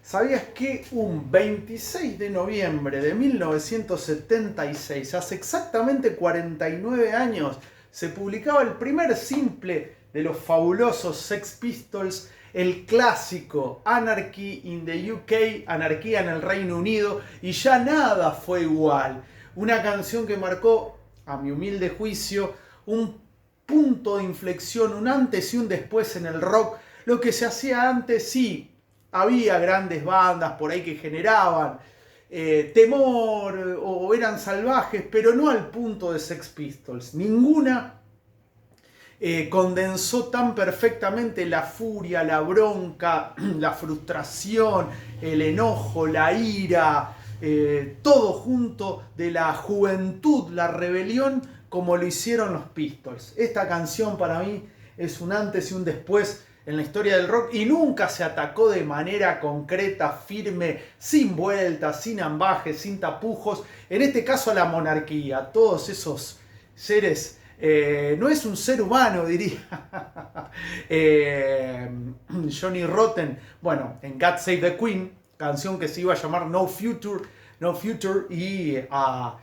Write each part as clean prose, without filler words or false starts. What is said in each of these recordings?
¿Sabías que un 26 de noviembre de 1976, hace exactamente 49 años, se publicaba el primer simple de los fabulosos Sex Pistols, el clásico Anarchy in the UK, Anarquía en el Reino Unido, y ya nada fue igual? Una canción que marcó, a mi humilde juicio, un punto de inflexión, un antes y un después en el rock. Lo que se hacía antes, sí, había grandes bandas por ahí que generaban temor o eran salvajes, pero no al punto de Sex Pistols. Ninguna condensó tan perfectamente la furia, la bronca, la frustración, el enojo, la ira, todo junto de la juventud, la rebelión, como lo hicieron los Pistols. Esta canción para mí es un antes y un después en la historia del rock y nunca se atacó de manera concreta, firme, sin vueltas, sin ambajes, sin tapujos. En este caso a la monarquía, a todos esos seres. No es un ser humano, diría Johnny Rotten. Bueno, en God Save the Queen, canción que se iba a llamar No Future, No Future, y a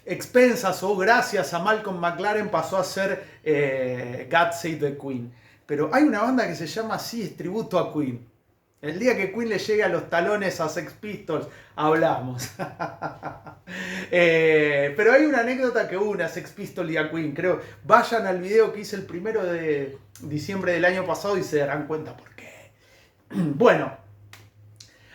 expensas o gracias a Malcolm McLaren pasó a ser God Save the Queen. Pero hay una banda que se llama así, es tributo a Queen. El día que Queen le llegue a los talones a Sex Pistols, hablamos. Pero hay una anécdota que une a Sex Pistols y a Queen. Creo, vayan al video que hice el 1 de diciembre del año pasado y se darán cuenta por qué. Bueno,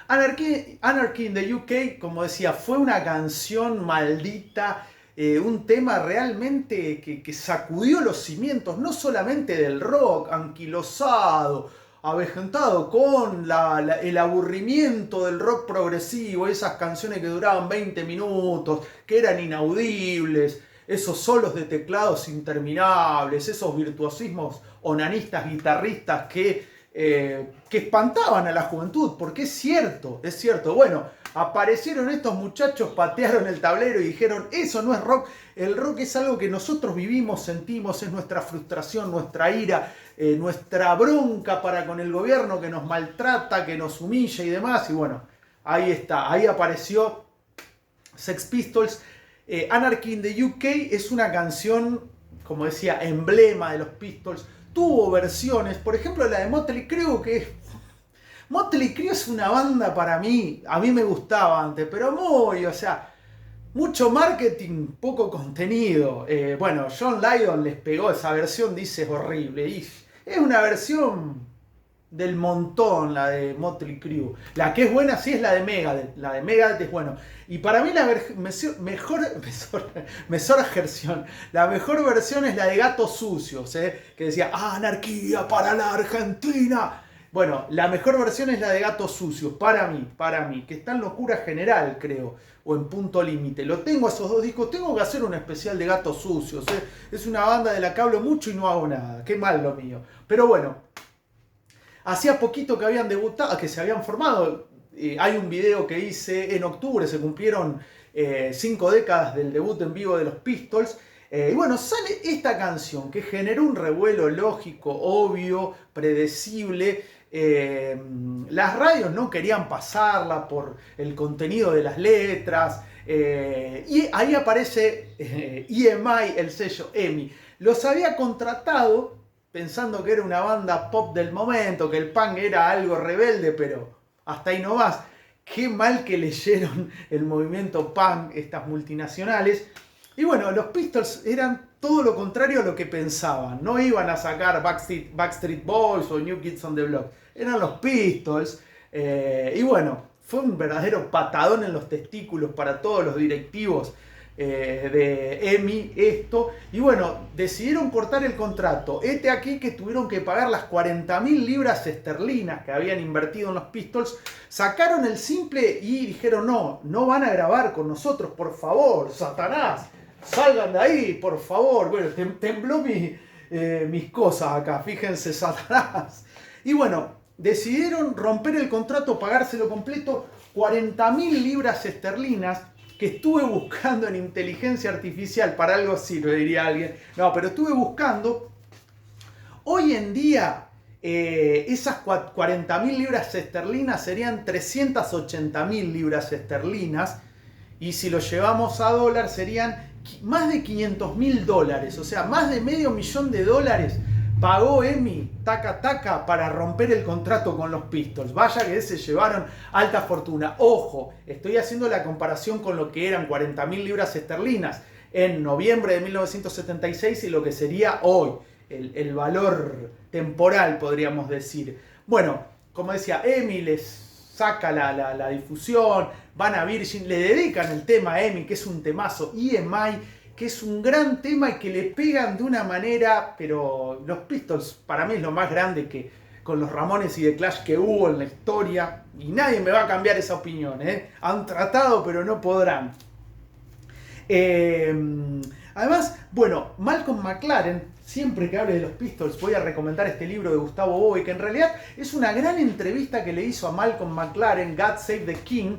Anarchy in the UK, como decía, fue una canción maldita. Un tema realmente que sacudió los cimientos, no solamente del rock, anquilosado, avejentado con el aburrimiento del rock progresivo, esas canciones que duraban 20 minutos, que eran inaudibles, esos solos de teclados interminables, esos virtuosismos onanistas, guitarristas que espantaban a la juventud, porque es cierto, bueno, aparecieron estos muchachos, patearon el tablero y dijeron, eso no es rock, el rock es algo que nosotros vivimos, sentimos, es nuestra frustración, nuestra ira, nuestra bronca para con el gobierno que nos maltrata, que nos humilla y demás, y bueno, ahí está, ahí apareció Sex Pistols. Anarchy in the UK es una canción, como decía, emblema de los Pistols. Tuvo versiones, por ejemplo la de Motley Crue, que Motley Crue es una banda para mí, a mí me gustaba antes, pero mucho marketing, poco contenido. Bueno, John Lydon les pegó esa versión, dice, es horrible. Y es una versión del montón, la de Motley Crue. La que es buena sí es la de Megadeth. La de Megadeth es bueno. Y para mí la mejor versión es la de Gatos Sucios, que decía, anarquía para la Argentina. Bueno, la mejor versión es la de Gatos Sucios, para mí, que está en Locura General, creo, o en Punto Límite. Lo tengo esos dos discos, tengo que hacer un especial de Gatos Sucios. Es una banda de la que hablo mucho y no hago nada, qué mal lo mío. Pero bueno, hacía poquito que habían debutado, que se habían formado. Hay un video que hice en octubre, se cumplieron 5 décadas del debut en vivo de los Pistols. Y bueno, sale esta canción que generó un revuelo lógico, obvio, predecible. Las radios no querían pasarla por el contenido de las letras. Y ahí aparece EMI, el sello EMI. Los había contratado pensando que era una banda pop del momento, que el punk era algo rebelde, pero hasta ahí no vas. Qué mal que leyeron el movimiento punk estas multinacionales. Y bueno, los Pistols eran todo lo contrario a lo que pensaban. No iban a sacar Backstreet Boys o New Kids on the Block. Eran los Pistols. Y bueno, fue un verdadero patadón en los testículos para todos los directivos de EMI esto. Y bueno, decidieron cortar el contrato. Este aquí que tuvieron que pagar las 40.000 libras esterlinas que habían invertido en los Pistols. Sacaron el simple y dijeron, no van a grabar con nosotros, por favor, Satanás. Salgan de ahí, por favor. Bueno, tembló mis cosas acá, fíjense, Satanás. Y bueno, decidieron romper el contrato, pagárselo completo, 40.000 libras esterlinas, que estuve buscando en inteligencia artificial, para algo así, lo diría alguien. No, pero estuve buscando. Hoy en día, esas 40.000 libras esterlinas serían 380.000 libras esterlinas. Y si lo llevamos a dólar serían más de 500.000 dólares. O sea, más de $500.000 pagó EMI, taca taca, para romper el contrato con los Pistols. Vaya que se llevaron alta fortuna. Ojo, estoy haciendo la comparación con lo que eran 40.000 libras esterlinas en noviembre de 1976 y lo que sería hoy. El valor temporal, podríamos decir. Bueno, como decía, EMI les saca la difusión, van a Virgin, le dedican el tema a EMI, que es un temazo, EMI, que es un gran tema y que le pegan de una manera, pero los Pistols para mí es lo más grande que con los Ramones y The Clash que hubo en la historia, y nadie me va a cambiar esa opinión, ¿eh? Han tratado pero no podrán. Además, bueno, Malcolm McLaren, siempre que hable de los Pistols voy a recomendar este libro de Gustavo Bove, que en realidad es una gran entrevista que le hizo a Malcolm McLaren, God Save the King,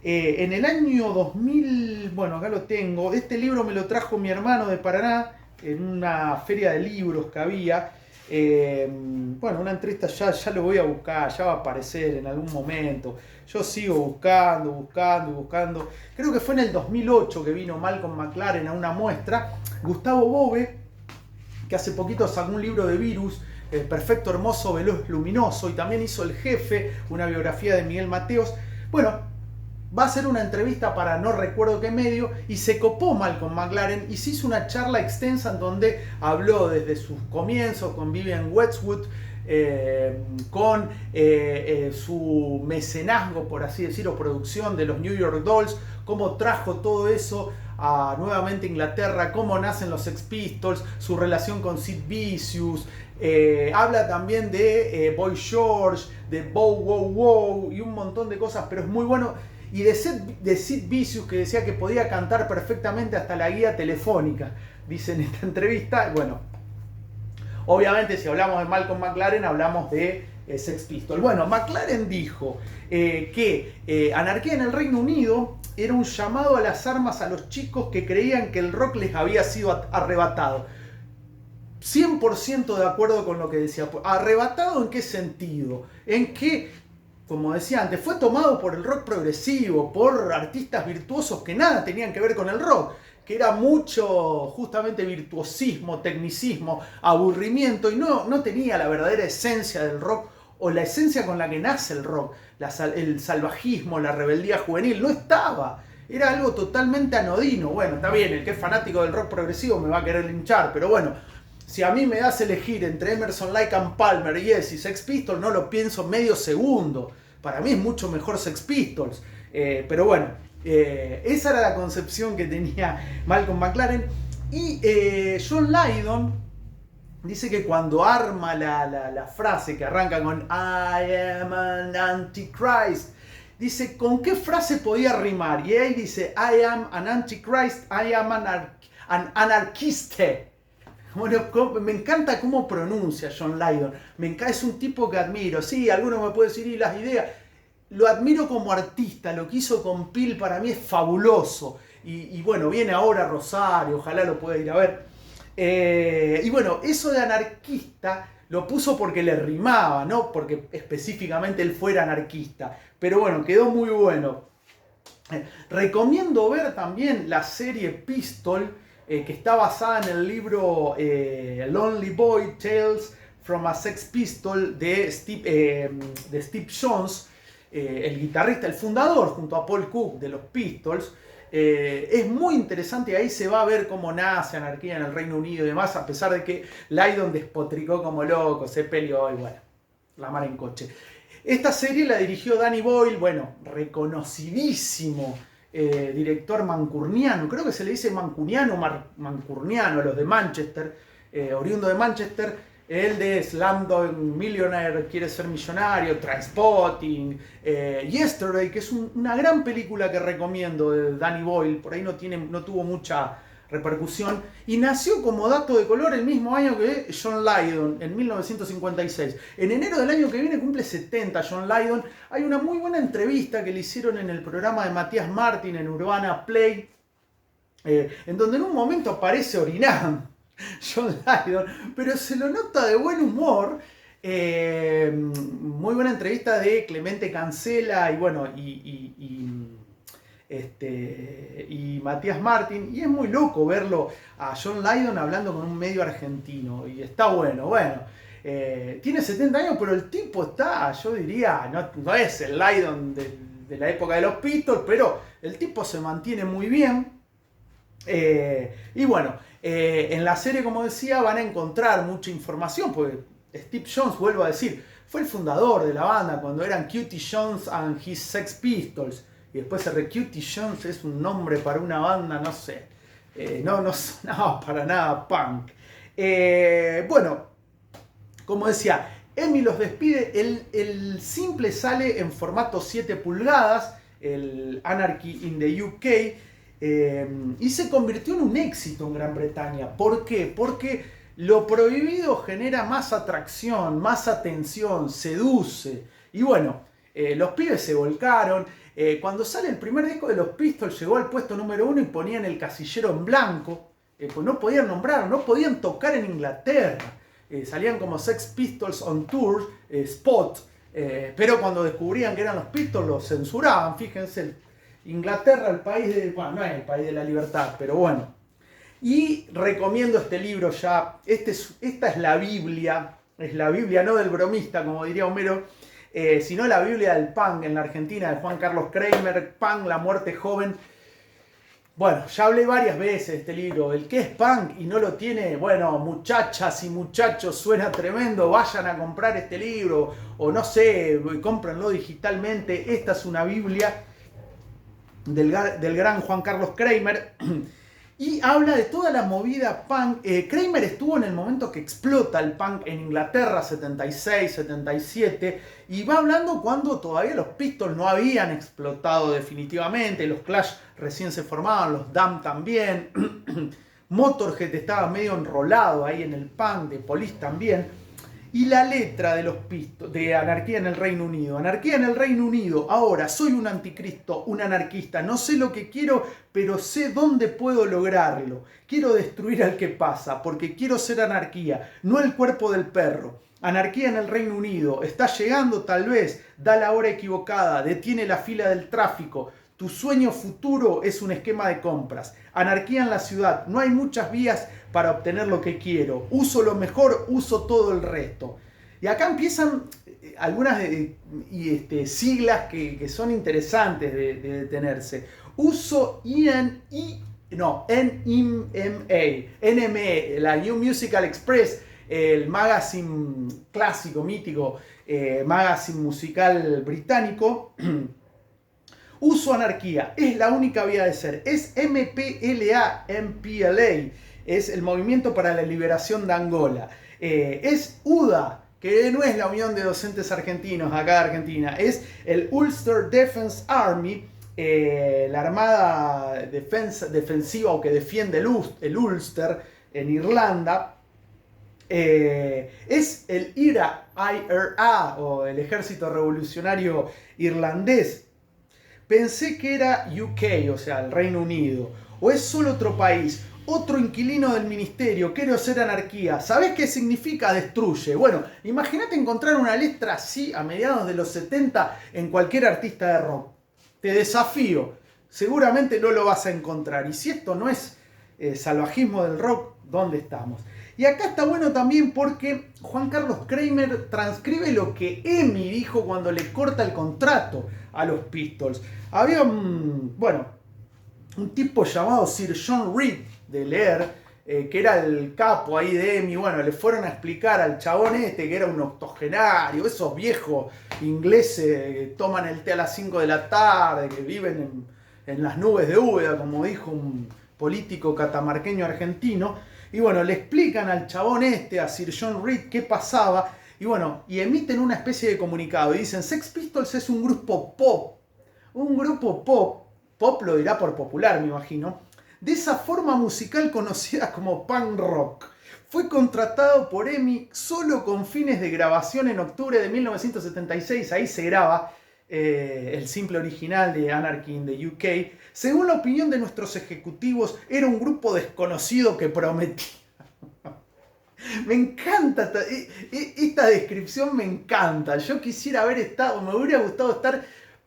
en el año 2000, bueno, acá lo tengo, este libro me lo trajo mi hermano de Paraná, en una feria de libros que había, bueno, una entrevista ya lo voy a buscar, ya va a aparecer en algún momento. Yo sigo buscando. Creo que fue en el 2008 que vino Malcolm McLaren a una muestra. Gustavo Bove, que hace poquito sacó un libro de Virus, Perfecto, Hermoso, Veloz, Luminoso, y también hizo El Jefe, una biografía de Miguel Mateos. Bueno, va a ser una entrevista para no recuerdo qué medio, y se copó Malcolm McLaren y se hizo una charla extensa en donde habló desde sus comienzos con Vivian Westwood, con su mecenazgo, por así decirlo, producción de los New York Dolls, cómo trajo todo eso a nuevamente Inglaterra, cómo nacen los Sex Pistols, su relación con Sid Vicious, habla también de Boy George, de Bow Wow Wow y un montón de cosas, pero es muy bueno. Y de Sid Vicious, que decía que podía cantar perfectamente hasta la guía telefónica, dice en esta entrevista. Bueno, obviamente si hablamos de Malcolm McLaren hablamos de Sex Pistols. Bueno, McLaren dijo que Anarquía en el Reino Unido era un llamado a las armas a los chicos que creían que el rock les había sido arrebatado. 100% de acuerdo con lo que decía. ¿Arrebatado en qué sentido? En que, como decía antes, fue tomado por el rock progresivo, por artistas virtuosos que nada tenían que ver con el rock, que era mucho justamente virtuosismo, tecnicismo, aburrimiento, y no tenía la verdadera esencia del rock o la esencia con la que nace el rock, el salvajismo, la rebeldía juvenil, no estaba. Era algo totalmente anodino. Bueno, está bien, el que es fanático del rock progresivo me va a querer linchar, pero bueno, si a mí me das elegir entre Emerson, Lake and Palmer, Yes y Sex Pistols, no lo pienso medio segundo. Para mí es mucho mejor Sex Pistols. Pero bueno, esa era la concepción que tenía Malcolm McLaren. Y John Lydon dice que cuando arma la frase que arranca con I am an Antichrist, dice, ¿con qué frase podía rimar? Y él dice, I am an Antichrist, I am an anarchiste. Bueno, me encanta cómo pronuncia John Lydon. Es un tipo que admiro. Sí, alguno me puede decir, y las ideas. Lo admiro como artista. Lo que hizo con Peel para mí es fabuloso. Y bueno, viene ahora Rosario. Ojalá lo pueda ir a ver. Y bueno, eso de anarquista lo puso porque le rimaba, no porque específicamente él fuera anarquista. Pero bueno, quedó muy bueno. Recomiendo ver también la serie Pistol, que está basada en el libro Lonely Boy Tales from a Sex Pistol de Steve Jones, el guitarrista, el fundador junto a Paul Cook de los Pistols. Es muy interesante y ahí se va a ver cómo nace Anarquía en el Reino Unido y demás, a pesar de que Lydon despotricó como loco, se peleó y bueno, la mar en coche. Esta serie la dirigió Danny Boyle, bueno, reconocidísimo director mancurniano, creo que se le dice mancuniano, mancurniano a los de Manchester, oriundo de Manchester, el de Slumdog Millionaire, Quiere ser millonario, Trainspotting, Yesterday, que es una gran película que recomiendo de Danny Boyle, por ahí no tuvo mucha repercusión, y nació como dato de color el mismo año que John Lydon, en 1956. En enero del año que viene cumple 70 John Lydon. Hay una muy buena entrevista que le hicieron en el programa de Matías Martín en Urbana Play, en donde en un momento aparece orinando John Lydon, pero se lo nota de buen humor. Muy buena entrevista de Clemente Cancela y bueno, y Matías Martín. Y es muy loco verlo a John Lydon hablando con un medio argentino. Y está bueno, tiene 70 años, pero el tipo está, yo diría, no es el Lydon de la época de los Pistols, pero el tipo se mantiene muy bien. Y bueno, en la serie, como decía, van a encontrar mucha información, porque Steve Jones, vuelvo a decir, fue el fundador de la banda cuando eran Cutie Jones and his Sex Pistols. Y después Cutie Jones es un nombre para una banda, no sé, no sonaba para nada punk. Bueno, como decía, Emi los despide, el simple sale en formato 7 pulgadas, el Anarchy in the UK, y se convirtió en un éxito en Gran Bretaña. ¿Por qué? Porque lo prohibido genera más atracción, más atención, seduce. Y bueno, los pibes se volcaron. Cuando sale el primer disco de los Pistols llegó al puesto número 1 y ponían el casillero en blanco. Pues no podían nombrar, no podían tocar en Inglaterra. Salían como Sex Pistols on Tour, Spot. Pero cuando descubrían que eran los Pistols los censuraban. Fíjense, Inglaterra, el país de... Bueno, no es el país de la libertad, pero bueno. Y recomiendo este libro ya. Esta es la Biblia no del bromista, como diría Homero, sino la Biblia del punk en la Argentina, de Juan Carlos Kramer, Punk, la muerte joven. Bueno, ya hablé varias veces de este libro. El que es punk y no lo tiene, bueno, muchachas y muchachos, suena tremendo, vayan a comprar este libro, o no sé, cómprenlo digitalmente. Esta es una Biblia del gran Juan Carlos Kramer. Y habla de toda la movida punk. Kramer estuvo en el momento que explota el punk en Inglaterra, 76, 77, y va hablando cuando todavía los Pistols no habían explotado definitivamente, los Clash recién se formaban, los Damned también, Motorhead estaba medio enrolado ahí en el punk, de Police también. Y la letra de los Pistols, de Anarquía en el Reino Unido. Anarquía en el Reino Unido. Ahora, soy un anticristo, un anarquista. No sé lo que quiero, pero sé dónde puedo lograrlo. Quiero destruir al que pasa, porque quiero ser anarquía, no el cuerpo del perro. Anarquía en el Reino Unido. Está llegando tal vez. Da la hora equivocada. Detiene la fila del tráfico. Tu sueño futuro es un esquema de compras. Anarquía en la ciudad. No hay muchas vías para obtener lo que quiero. Uso lo mejor, uso todo el resto. Y acá empiezan algunas siglas que son interesantes de detenerse. Uso NME, la New Musical Express, el magazine clásico, mítico, magazine musical británico. Uso anarquía, es la única vía de ser. Es MPLA, es el Movimiento para la Liberación de Angola. Es UDA, que no es la Unión de Docentes Argentinos acá de Argentina, es el Ulster Defence Army, la armada defensiva o que defiende el Ulster en Irlanda. Es el IRA o el Ejército Revolucionario Irlandés. Pensé que era UK, o sea, el Reino Unido. ¿O es solo otro país? Otro inquilino del ministerio. Quiero ser anarquía. ¿Sabés qué significa? Destruye. Bueno, imagínate encontrar una letra así a mediados de los 70 en cualquier artista de rock. Te desafío. Seguramente no lo vas a encontrar. Y si esto no es salvajismo del rock, ¿dónde estamos? Y acá está bueno también porque Juan Carlos Kramer transcribe lo que Emi dijo cuando le corta el contrato a los Pistols. Había un tipo llamado Sir John Reed de leer, que era el capo ahí de Emi. Bueno, le fueron a explicar al chabón que era un octogenario, esos viejos ingleses que toman el té a las 5 de la tarde, que viven en las nubes de Úbeda, como dijo un político catamarqueño argentino. Y bueno, le explican al chabón a Sir John Reed, qué pasaba. Y bueno, y emiten una especie de comunicado. Y dicen, Sex Pistols es un grupo pop. Un grupo pop. Pop lo dirá por popular, me imagino. De esa forma musical conocida como punk rock. Fue contratado por Emi solo con fines de grabación en octubre de 1976. Ahí se graba el simple original de Anarchy in the UK. Según la opinión de nuestros ejecutivos, era un grupo desconocido que prometía. Me encanta esta descripción, me encanta. Yo quisiera haber estado, me hubiera gustado estar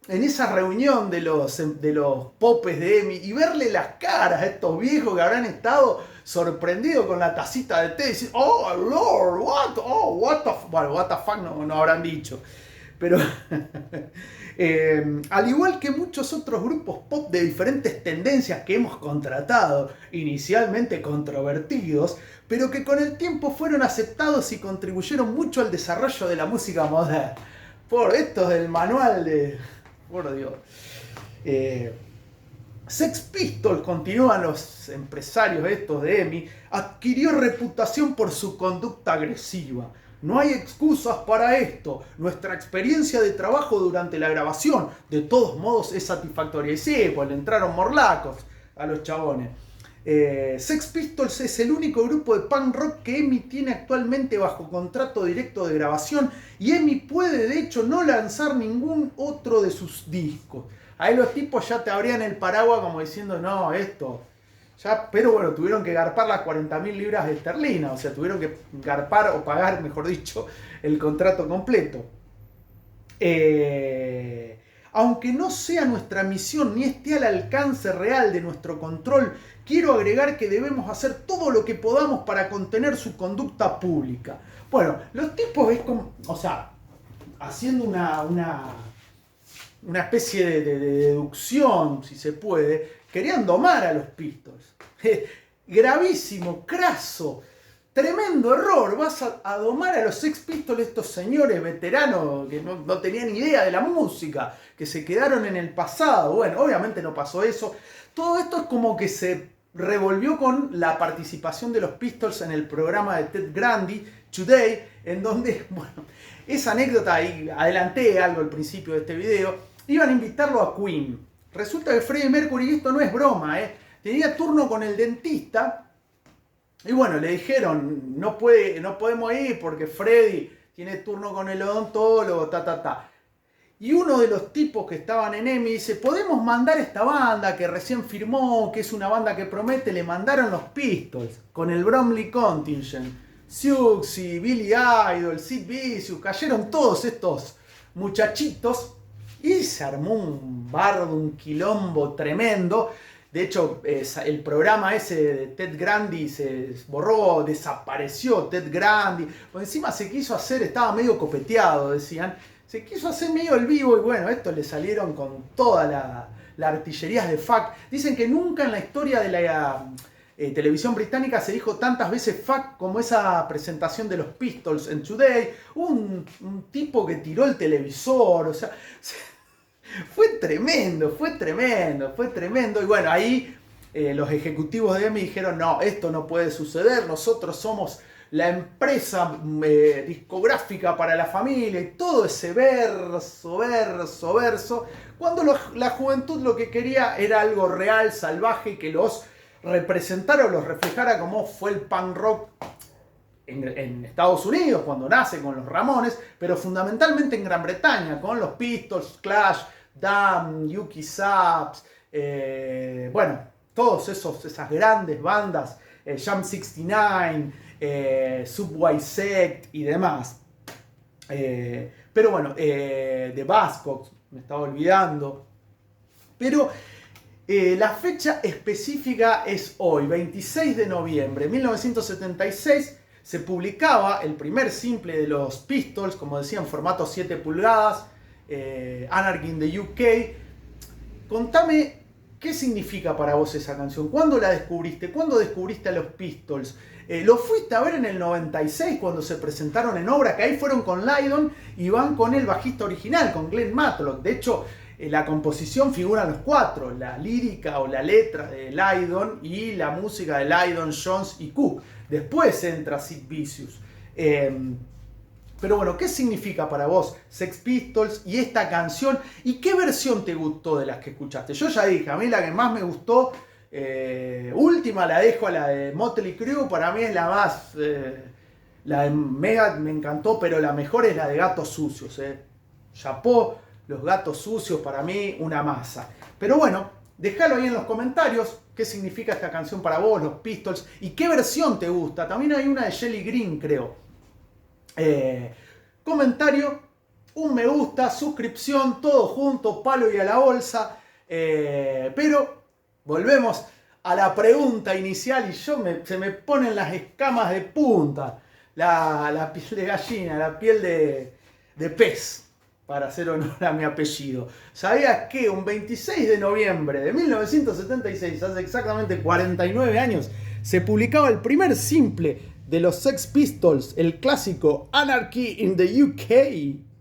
en esa reunión de los popes de EMI y verle las caras a estos viejos que habrán estado sorprendidos con la tacita de té y decir, oh Lord, what the fuck, bueno, what the fuck no habrán dicho. Pero al igual que muchos otros grupos pop de diferentes tendencias que hemos contratado, inicialmente controvertidos, pero que con el tiempo fueron aceptados y contribuyeron mucho al desarrollo de la música moderna. Por esto del manual de... Por Dios. Sex Pistols, continúan los empresarios estos de EMI, adquirió reputación por su conducta agresiva. No hay excusas para esto. Nuestra experiencia de trabajo durante la grabación, de todos modos, es satisfactoria. Y sí, pues le entraron morlacos a los chabones. Sex Pistols es el único grupo de punk rock que EMI tiene actualmente bajo contrato directo de grabación y EMI puede de hecho no lanzar ningún otro de sus discos. Ahí los tipos ya te abrían el paraguas como diciendo, no, esto... Ya, pero bueno, tuvieron que garpar las 40.000 libras esterlinas, o sea, tuvieron que garpar o pagar, mejor dicho, el contrato completo. Aunque no sea nuestra misión ni esté al alcance real de nuestro control, quiero agregar que debemos hacer todo lo que podamos para contener su conducta pública. Bueno, los tipos es como, o sea, haciendo una especie de deducción, si se puede, querían domar a los Pistols. Gravísimo, craso, tremendo error. Vas a domar a los Sex Pistols, estos señores veteranos que no tenían idea de la música, que se quedaron en el pasado. Bueno, obviamente no pasó eso. Todo esto es como que se revolvió con la participación de los Pistols en el programa de Ted Grandi, Today, en donde, bueno, esa anécdota, y adelanté algo al principio de este video, iban a invitarlo a Queen. Resulta que Freddie Mercury, esto no es broma, tenía turno con el dentista y bueno, le dijeron, no podemos ir porque Freddie tiene turno con el odontólogo, Y uno de los tipos que estaban en EMI dice, podemos mandar esta banda que recién firmó, que es una banda que promete. Le mandaron los Pistols con el Bromley Contingent, Siouxsie, Billy Idol, Sid Vicious, cayeron todos estos muchachitos. Y se armó un bardo, un quilombo tremendo. De hecho, el programa ese de Ted Grandi se borró, desapareció Ted Grandi. Por encima se quiso hacer, estaba medio copeteado, decían. Se quiso hacer medio el vivo y bueno, esto le salieron con toda la artillería de fuck. Dicen que nunca en la historia de la televisión británica se dijo tantas veces fuck como esa presentación de los Pistols en Today. Un tipo que tiró el televisor, o sea... Fue tremendo. Y bueno, ahí los ejecutivos de EMI dijeron, no, esto no puede suceder, nosotros somos la empresa discográfica para la familia y todo ese verso. Cuando la juventud lo que quería era algo real, salvaje, que los representara o los reflejara como fue el punk rock en Estados Unidos, cuando nace con los Ramones, pero fundamentalmente en Gran Bretaña, con los Pistols, Clash, Damned, Yuki Saps, bueno, todos esas grandes bandas, Jam 69, Subway Sect y demás. Pero bueno, The Buzzcocks, me estaba olvidando. Pero la fecha específica es hoy, 26 de noviembre de 1976. Se publicaba el primer simple de los Pistols, como decía, en formato 7 pulgadas, Anarchy in the UK. Contame, ¿qué significa para vos esa canción? ¿Cuándo la descubriste? ¿Cuándo descubriste a los Pistols? ¿Lo fuiste a ver en el 96 cuando se presentaron en Obra? Que ahí fueron con Lydon y van con el bajista original, con Glenn Matlock. De hecho, la composición figuran los cuatro, la lírica o la letra de Lydon y la música de Lydon, Jones y Cook. Después entra Sid Vicious. Pero bueno, ¿qué significa para vos Sex Pistols y esta canción? ¿Y qué versión te gustó de las que escuchaste? Yo ya dije, a mí la que más me gustó, última la dejo a la de Motley Crue, para mí es la más... la de Mega me encantó, pero la mejor es la de Gatos Sucios. Chapó, los Gatos Sucios para mí una masa. Pero bueno, Déjalo ahí en los comentarios. ¿Qué significa esta canción para vos, los Pistols? ¿Y qué versión te gusta? También hay una de Jelly Green, creo. Comentario, un me gusta, suscripción, todo junto, palo y a la bolsa. Pero volvemos a la pregunta inicial y se me ponen las escamas de punta. La piel de gallina, la piel de pez, para hacer honor a mi apellido. ¿Sabías que un 26 de noviembre de 1976, hace exactamente 49 años, se publicaba el primer simple de los Sex Pistols, el clásico Anarchy in the UK?